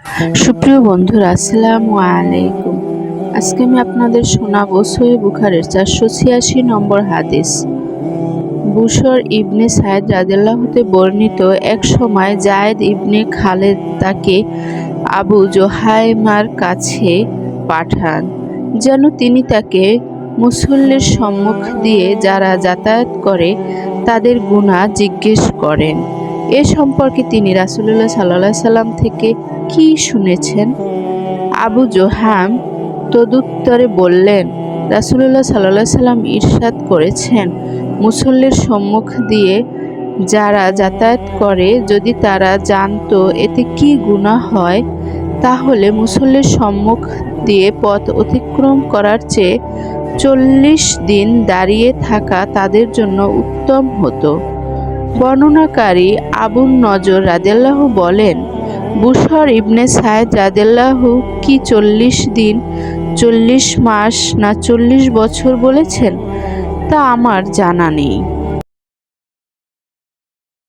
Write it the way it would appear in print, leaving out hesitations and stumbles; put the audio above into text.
সুপ্রিয় বন্ধুরা, আসসালামু আলাইকুম। আজকে আমি আপনাদের শোনাবো সহিহ বুখারীর 486 নম্বর হাদিস। বুশর ইবনে সাইদ রাদিয়াল্লাহু হতে বর্ণিত, এক সময় যায়েদ ইবনে খালেদ তাকে আবু জুহাইমার কাছে পাঠান, যেন তিনি তাকে মুসল্লির সম্মুখ দিয়ে যারা যাতায়াত করে তাদের গুনাহ জিজ্ঞেস করেন। এ সম্পর্কে তিনি রাসূলুল্লাহ সাল্লাল্লাহু আলাইহি সাল্লাম থেকে কি শুনেছেন? আবু জুহাইম তদুত্তরে বললেন, রাসূলুল্লাহ সাল্লাল্লাহু আলাইহি সাল্লাম ইরশাদ করেছেন, মুসল্লির সম্মুখ দিয়ে যারা যাতায়াত করে যদি তারা জানতো এতে কি গুনাহ হয়, তাহলে মুসল্লির সম্মুখ দিয়ে পথ অতিক্রম করার চেয়ে 40 দিন দাঁড়িয়ে থাকা তাদের জন্য উত্তম হতো। বর্ণনাকারী আবুন নজর রাদিয়াল্লাহু বলেন, বুশর ইবনে সাইদ রাদিয়াল্লাহু কি 40 দিন, 40 মাস না 40 বছর বলেছেন তা আমার জানা নেই।